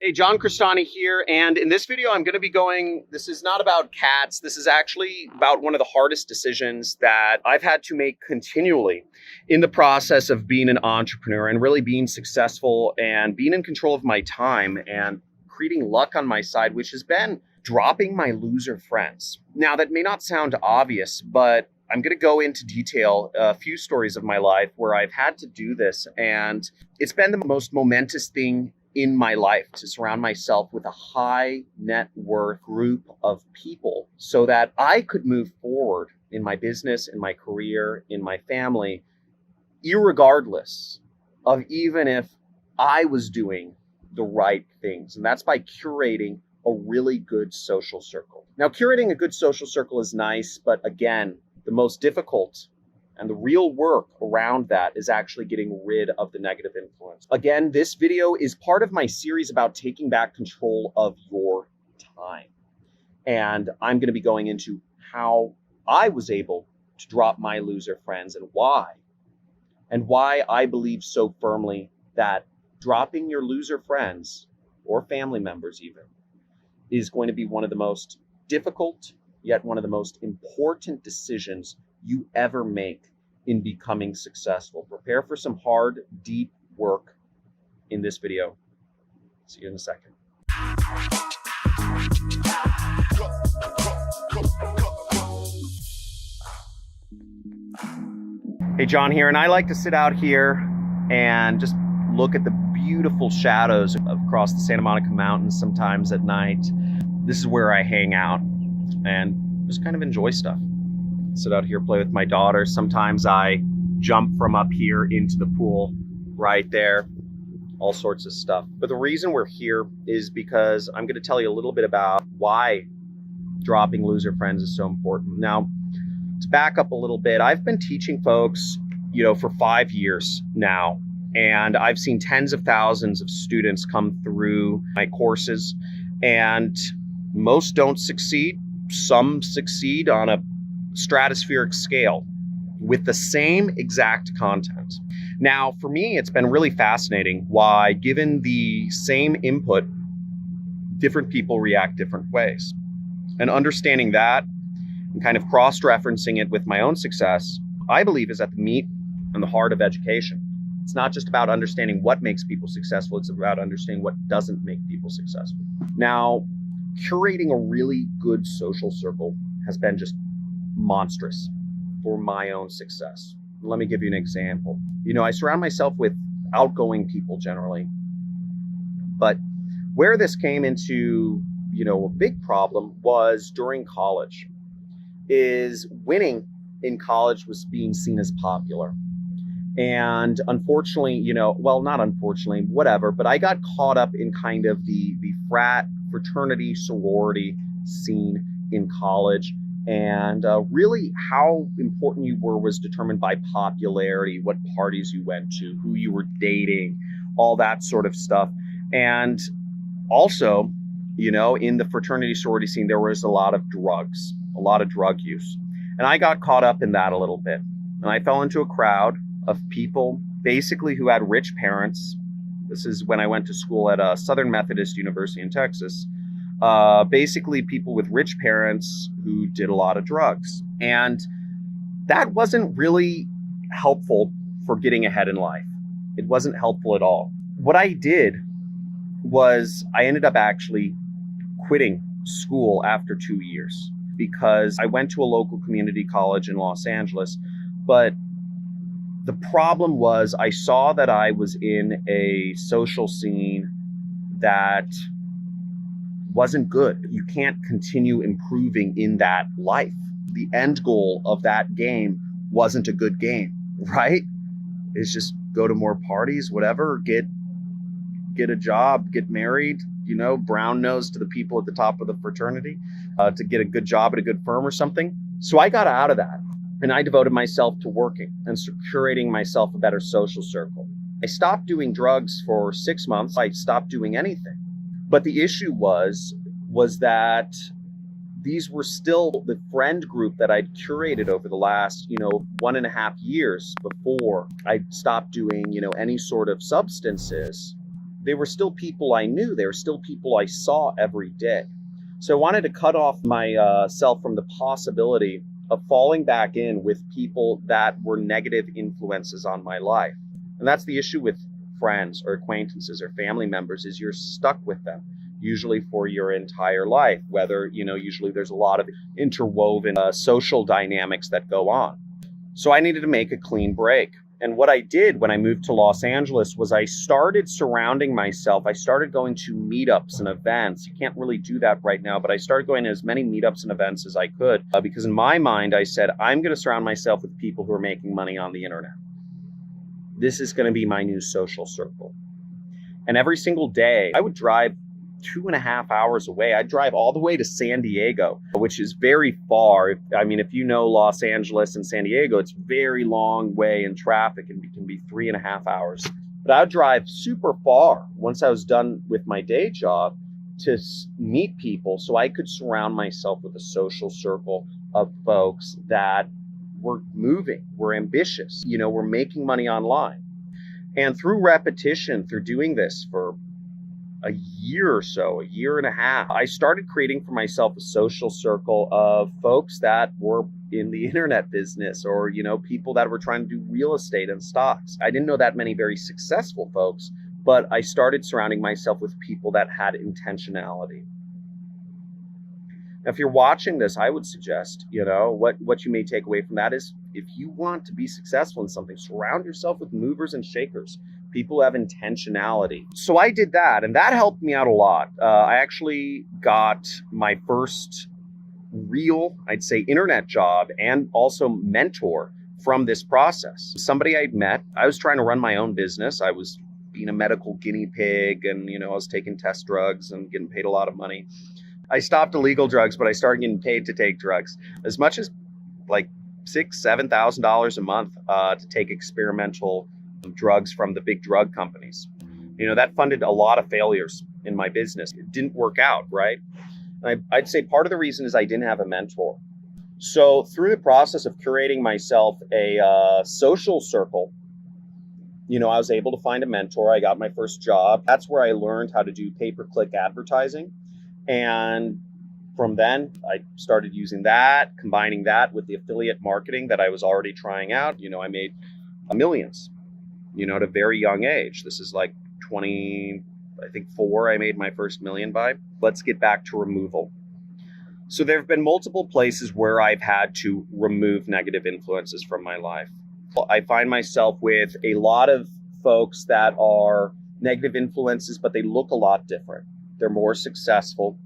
Hey, John Crestani here, and in this video this is not about cats, this is actually about one of the hardest decisions that I've had to make continually in the process of being an entrepreneur and really being successful and being in control of my time and creating luck on my side, which has been dropping my loser friends. Now, that may not sound obvious, but I'm going to go into detail a few stories of my life where I've had to do this, and it's been the most momentous thing in my life to surround myself with a high net worth group of people so that I could move forward in my business, in my career, in my family, irregardless of even if I was doing the right things. And that's by curating a really good social circle. Now, curating a good social circle is nice, but again, the most difficult and the real work around that is actually getting rid of the negative influence. Again, this video is part of my series about taking back control of your time. And I'm going to be going into how I was able to drop my loser friends and why I believe so firmly that dropping your loser friends or family members even is going to be one of the most difficult, yet one of the most important decisions you ever make in becoming successful. Prepare for some hard, deep work in this video. See you in a second. Hey, John here, and I like to sit out here and just look at the beautiful shadows across the Santa Monica Mountains sometimes at night. This is where I hang out and just kind of enjoy stuff. Sit out here, play with my daughter. Sometimes I jump from up here into the pool right there, all sorts of stuff. But the reason we're here is because I'm going to tell you a little bit about why dropping loser friends is so important. Now, to back up a little bit, I've been teaching folks, for 5 years now, and I've seen tens of thousands of students come through my courses, and most don't succeed. Some succeed on a stratospheric scale with the same exact content. Now, for me, it's been really fascinating why, given the same input, different people react different ways. And understanding that and kind of cross-referencing it with my own success, I believe is at the meat and the heart of education. It's not just about understanding what makes people successful, it's about understanding what doesn't make people successful. Now, curating a really good social circle has been just monstrous for my own success. Let me give you an example. I surround myself with outgoing people generally, but where this came into, a big problem was during college, is winning in college was being seen as popular. And unfortunately, not unfortunately, whatever, but I got caught up in kind of the fraternity, sorority scene in college. And really how important you were was determined by popularity, what parties you went to, who you were dating, all that sort of stuff. And also, in the fraternity sorority scene, there was a lot of drug use. And I got caught up in that a little bit. And I fell into a crowd of people basically who had rich parents. This is when I went to school at Southern Methodist University in Texas. Basically people with rich parents who did a lot of drugs. And that wasn't really helpful for getting ahead in life. It wasn't helpful at all. What I did was I ended up actually quitting school after 2 years because I went to a local community college in Los Angeles. But the problem was I saw that I was in a social scene that wasn't good. You can't continue improving in that life. The end goal of that game wasn't a good game, right? It's just go to more parties, whatever, get a job, get married, brown nose to the people at the top of the fraternity, to get a good job at a good firm or something. So I got out of that and I devoted myself to working and curating myself a better social circle. I stopped doing drugs for 6 months. I stopped doing anything. But the issue was that these were still the friend group that I'd curated over the last, 1.5 years before I stopped doing, any sort of substances. they were still people I knew. They were still people I saw every day. So I wanted to cut off myself from the possibility of falling back in with people that were negative influences on my life. And that's the issue with friends or acquaintances or family members, is you're stuck with them, usually for your entire life, whether, usually there's a lot of interwoven social dynamics that go on. So I needed to make a clean break. And what I did when I moved to Los Angeles was I started surrounding myself. I started going to meetups and events. You can't really do that right now, but I started going to as many meetups and events as I could because in my mind, I said, I'm going to surround myself with people who are making money on the internet. This is going to be my new social circle. And every single day, I would drive 2.5 hours away. I'd drive all the way to San Diego, which is very far. If you know Los Angeles and San Diego, it's very long way in traffic and it can be 3.5 hours. But I'd drive super far once I was done with my day job to meet people so I could surround myself with a social circle of folks that were moving, were ambitious, were making money online. And through repetition, through doing this for a year or so, a year and a half, I started creating for myself a social circle of folks that were in the internet business or, people that were trying to do real estate and stocks. I didn't know that many very successful folks, but I started surrounding myself with people that had intentionality. Now, if you're watching this, I would suggest, what you may take away from that is if you want to be successful in something, surround yourself with movers and shakers. People have intentionality. So I did that, and that helped me out a lot. I actually got my first real, I'd say, internet job and also mentor from this process. Somebody I'd met, I was trying to run my own business. I was being a medical guinea pig and, I was taking test drugs and getting paid a lot of money. I stopped illegal drugs, but I started getting paid to take drugs as much as like $6,000-$7,000 a month to take experimental drugs from the big drug companies. That funded a lot of failures in my business. It didn't work out, right? And I'd say part of the reason is I didn't have a mentor. So through the process of curating myself a social circle, I was able to find a mentor. I got my first job. That's where I learned how to do pay-per-click advertising. And from then, I started using that, combining that with the affiliate marketing that I was already trying out. I made millions, at a very young age. This is like 24, I made my first million by. Let's get back to removal. So there have been multiple places where I've had to remove negative influences from my life. I find myself with a lot of folks that are negative influences, but they look a lot different. They're more successful.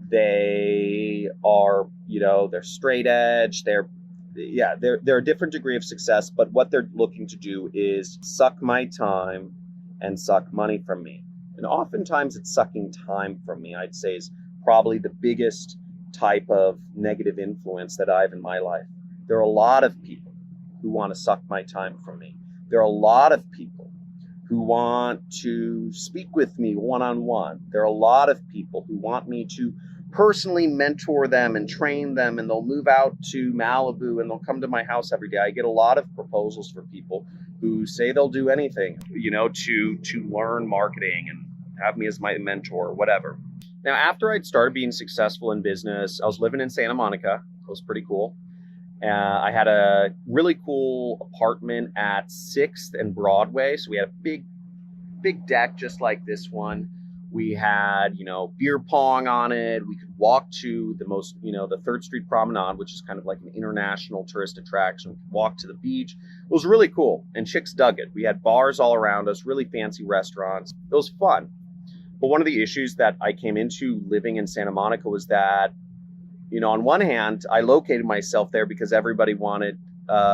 They are, they're straight edge. They're a different degree of success, but what they're looking to do is suck my time and suck money from me. And oftentimes it's sucking time from me, I'd say, is probably the biggest type of negative influence that I have in my life. There are a lot of people who want to suck my time from me. There are a lot of people who want to speak with me one-on-one. There are a lot of people who want me to personally mentor them and train them, and they'll move out to Malibu and they'll come to my house every day. I get a lot of proposals for people who say they'll do anything, to learn marketing and have me as my mentor or whatever. Now, after I'd started being successful in business, I was living in Santa Monica. It was pretty cool. I had a really cool apartment at 6th and Broadway. So we had a big deck just like this one. We had, beer pong on it. We could walk to the 3rd Street Promenade, which is kind of like an international tourist attraction. We could walk to the beach. It was really cool. And chicks dug it. We had bars all around us, really fancy restaurants. It was fun. But one of the issues that I came into living in Santa Monica was that, on one hand, I located myself there because everybody wanted,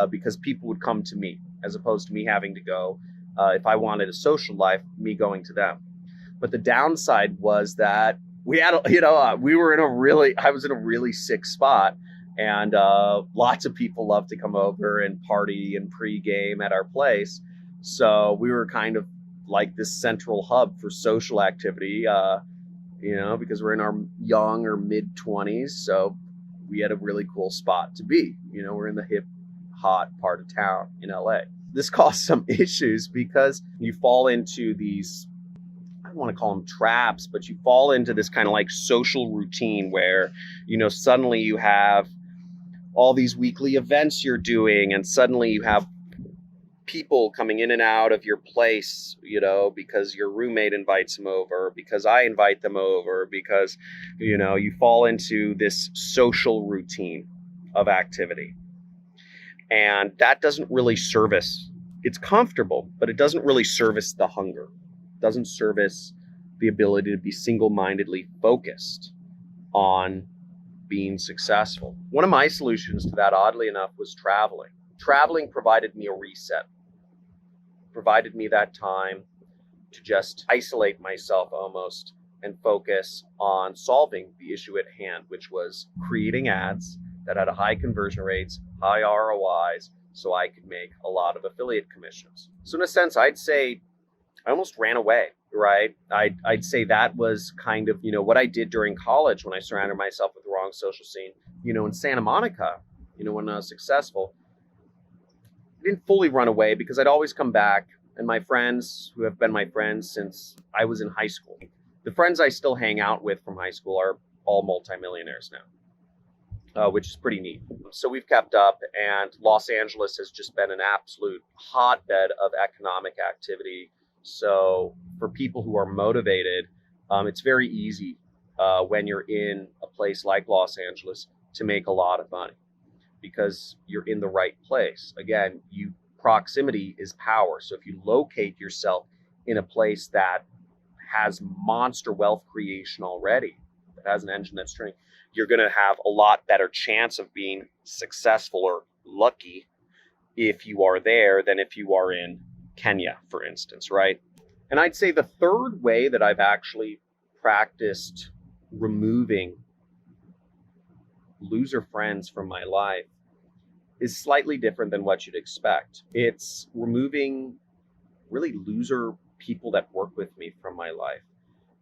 because people would come to me as opposed to me having to go, if I wanted a social life, me going to them. But the downside was that we had, I was in a really sick spot, and lots of people love to come over and party and pregame at our place. So we were kind of like this central hub for social activity, because we're in our young or mid 20s. So we had a really cool spot to be. We're in the hip, hot part of town in LA. This caused some issues because you fall into these don't want to call them traps, but you fall into this kind of like social routine where, suddenly you have all these weekly events you're doing, and suddenly you have people coming in and out of your place, because your roommate invites them over, because I invite them over, because, you fall into this social routine of activity. And that doesn't really service, it's comfortable, but it doesn't really service the hunger. It doesn't service the ability to be single-mindedly focused on being successful. One of my solutions to that, oddly enough, was traveling. Traveling provided me a reset, provided me that time to just isolate myself almost and focus on solving the issue at hand, which was creating ads that had high conversion rates, high ROIs, so I could make a lot of affiliate commissions. So in a sense, I'd say I almost ran away, right? I'd say that was kind of, what I did during college when I surrounded myself with the wrong social scene. In Santa Monica, when I was successful, I didn't fully run away because I'd always come back. And my friends, who have been my friends since I was in high school, the friends I still hang out with from high school are all multimillionaires now, which is pretty neat. So we've kept up, and Los Angeles has just been an absolute hotbed of economic activity. So for people who are motivated, it's very easy when you're in a place like Los Angeles to make a lot of money because you're in the right place. Again, proximity is power. So if you locate yourself in a place that has monster wealth creation already, that has an engine that's turning, you're going to have a lot better chance of being successful or lucky if you are there than if you are in Kenya, for instance, right? And I'd say the third way that I've actually practiced removing loser friends from my life is slightly different than what you'd expect. It's removing really loser people that work with me from my life.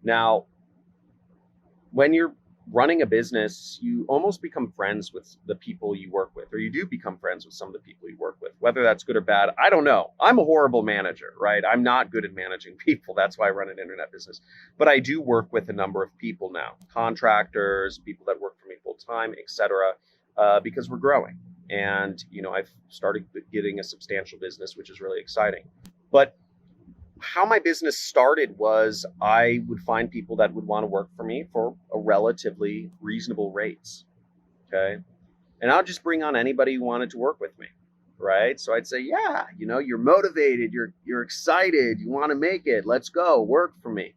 Now, when you're running a business, you almost become friends with the people you work with, or you do become friends with some of the people you work with. Whether that's good or bad, I don't know. I'm a horrible manager, right? I'm not good at managing people. That's why I run an internet business. But I do work with a number of people now, contractors, people that work for me full time, etc., because we're growing. And, I've started getting a substantial business, which is really exciting. But how my business started was I would find people that would want to work for me for a relatively reasonable rates. Okay. And I'll just bring on anybody who wanted to work with me. Right. So I'd say, yeah, you're motivated, you're excited, you want to make it. Let's go work for me.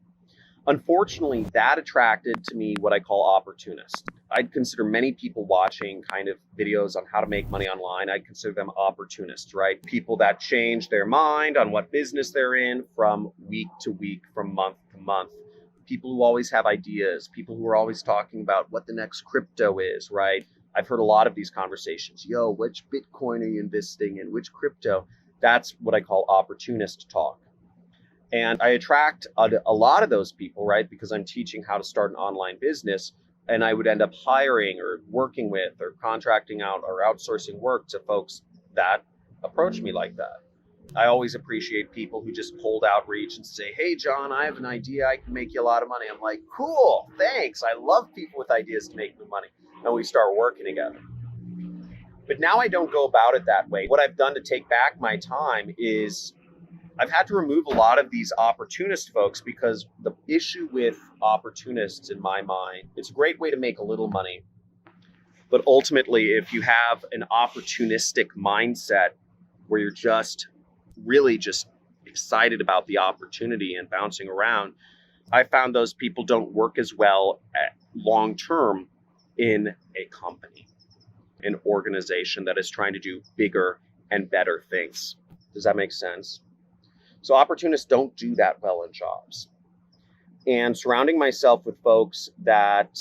Unfortunately, that attracted to me what I call opportunists. I'd consider many people watching kind of videos on how to make money online, I'd consider them opportunists, right? People that change their mind on what business they're in from week to week, from month to month. People who always have ideas, people who are always talking about what the next crypto is, right? I've heard a lot of these conversations. Yo, which Bitcoin are you investing in? Which crypto? That's what I call opportunist talk. And I attract a lot of those people, right? Because I'm teaching how to start an online business, and I would end up hiring or working with or contracting out or outsourcing work to folks that approach me like that. I always appreciate people who just cold outreach and say, hey, John, I have an idea. I can make you a lot of money. I'm like, cool, thanks. I love people with ideas to make me money. And we start working together. But now I don't go about it that way. What I've done to take back my time is I've had to remove a lot of these opportunist folks, because the issue with opportunists in my mind, it's a great way to make a little money. But ultimately, if you have an opportunistic mindset where you're just really just excited about the opportunity and bouncing around, I found those people don't work as well long term in a company, an organization that is trying to do bigger and better things. Does that make sense? So opportunists don't do that well in jobs. And surrounding myself with folks that,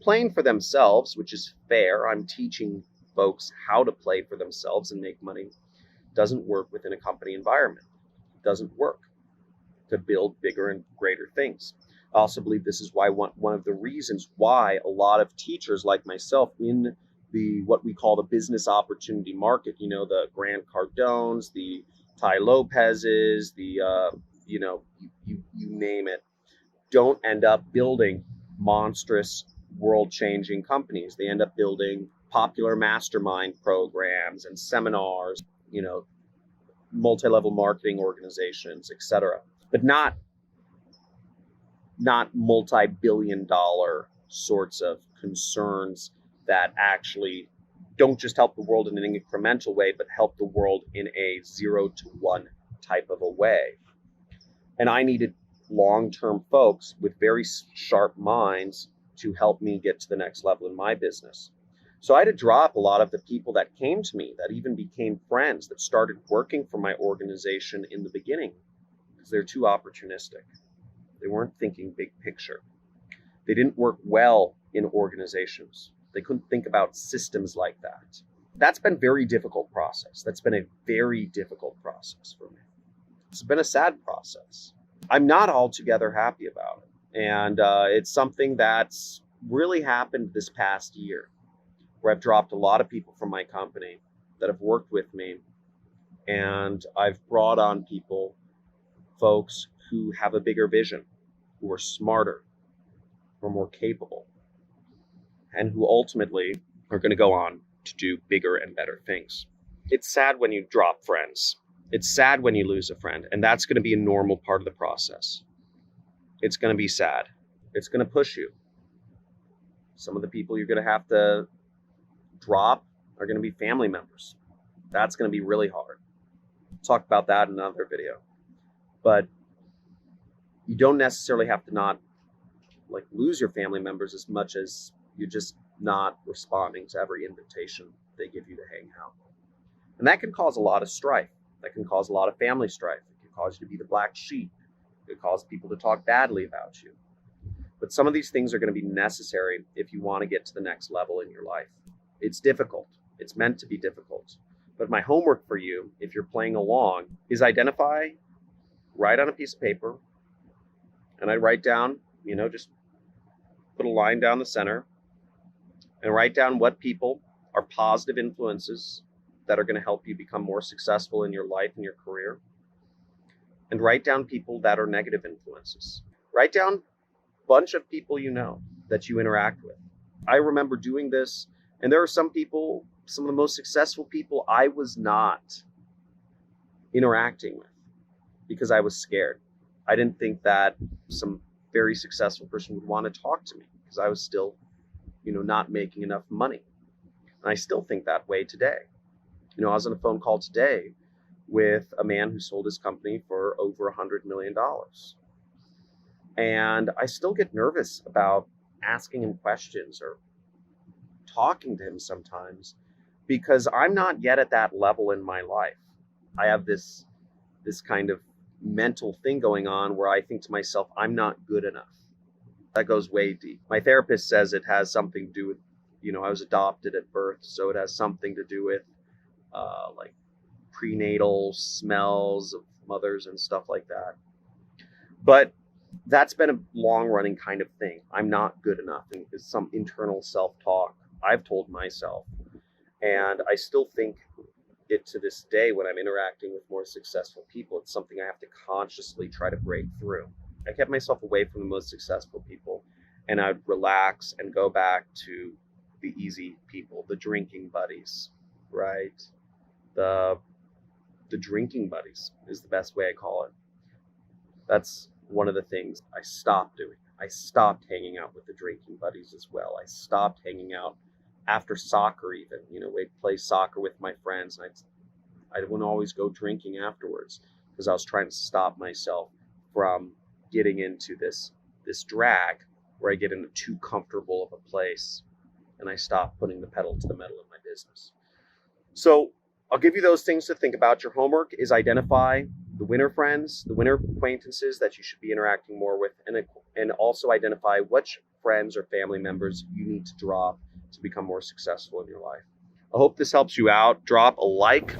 playing for themselves, which is fair. I'm teaching folks how to play for themselves and make money. Doesn't work within a company environment. It doesn't work to build bigger and greater things. I also believe this is why one of the reasons why a lot of teachers like myself in what we call the business opportunity market, the Grant Cardones, the Tai Lopez's, the you name it, don't end up building monstrous world-changing companies. They end up building popular mastermind programs and seminars, multi-level marketing organizations, etc. But not multi-billion dollar sorts of concerns that actually don't just help the world in an incremental way, but help the world in a 0 to 1 type of a way. And I needed long-term folks with very sharp minds to help me get to the next level in my business. So I had to drop a lot of the people that came to me, that even became friends, that started working for my organization in the beginning, because they're too opportunistic. They weren't thinking big picture. They didn't work well in organizations. They couldn't think about systems like that. That's been a very difficult process. That's been a very difficult process for me. It's been a sad process. I'm not altogether happy about it. And it's something that's really happened this past year, where I've dropped a lot of people from my company that have worked with me. And I've brought on people, folks who have a bigger vision, who are smarter, who are more capable, and who ultimately are going to go on to do bigger and better things. It's sad when you drop friends. It's sad when you lose a friend, and that's going to be a normal part of the process. It's going to be sad. It's going to push you. Some of the people you're going to have to drop are going to be family members. That's going to be really hard. I'll talk about that in another video. But you don't necessarily have to not lose your family members as much as you're just not responding to every invitation they give you to hang out. And that can cause a lot of strife. That can cause a lot of family strife. It can cause you to be the black sheep. It can cause people to talk badly about you. But some of these things are going to be necessary if you want to get to the next level in your life. It's difficult. It's meant to be difficult. But my homework for you, if you're playing along, is write on a piece of paper, and I write down, just put a line down the center, and write down what people are positive influences that are going to help you become more successful in your life and your career. And write down people that are negative influences. Write down a bunch of people that you interact with. I remember doing this, and there are some people, some of the most successful people I was not interacting with because I was scared. I didn't think that some very successful person would want to talk to me because I was still, not making enough money. And I still think that way today. I was on a phone call today with a man who sold his company for over $100 million. And I still get nervous about asking him questions or talking to him sometimes because I'm not yet at that level in my life. I have this kind of mental thing going on where I think to myself, I'm not good enough. That goes way deep. My therapist says it has something to do with, I was adopted at birth, so it has something to do with prenatal smells of mothers and stuff like that. But that's been a long-running kind of thing. I'm not good enough, and it's some internal self-talk I've told myself. And I still think it to this day when I'm interacting with more successful people. It's something I have to consciously try to break through. I kept myself away from the most successful people, and I'd relax and go back to the easy people, the drinking buddies, right? The drinking buddies is the best way I call it. That's one of the things I stopped doing. I stopped hanging out with the drinking buddies as well. I stopped hanging out after soccer even. We'd play soccer with my friends, and I wouldn't always go drinking afterwards because I was trying to stop myself from getting into this drag where I get into too comfortable of a place and I stop putting the pedal to the metal in my business. So I'll give you those things to think about. Your homework is identify the winner friends, the winner acquaintances that you should be interacting more with, and also identify which friends or family members you need to drop to become more successful in your life. I hope this helps you out. Drop a like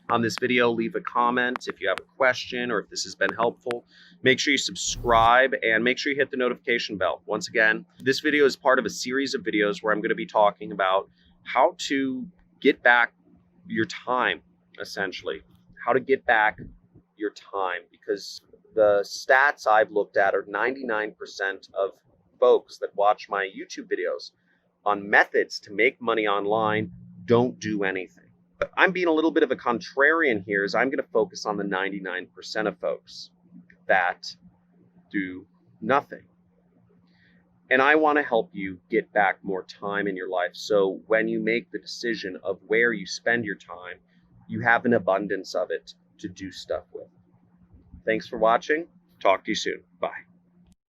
on this video, leave a comment if you have a question or if this has been helpful. Make sure you subscribe and make sure you hit the notification bell. Once again, this video is part of a series of videos where I'm going to be talking about how to get back your time, essentially. How to get back your time, because the stats I've looked at are 99% of folks that watch my YouTube videos on methods to make money online don't do anything. But I'm being a little bit of a contrarian here, as I'm going to focus on the 99% of folks that do nothing. And I want to help you get back more time in your life, so when you make the decision of where you spend your time, you have an abundance of it to do stuff with. Thanks for watching. Talk to you soon. Bye.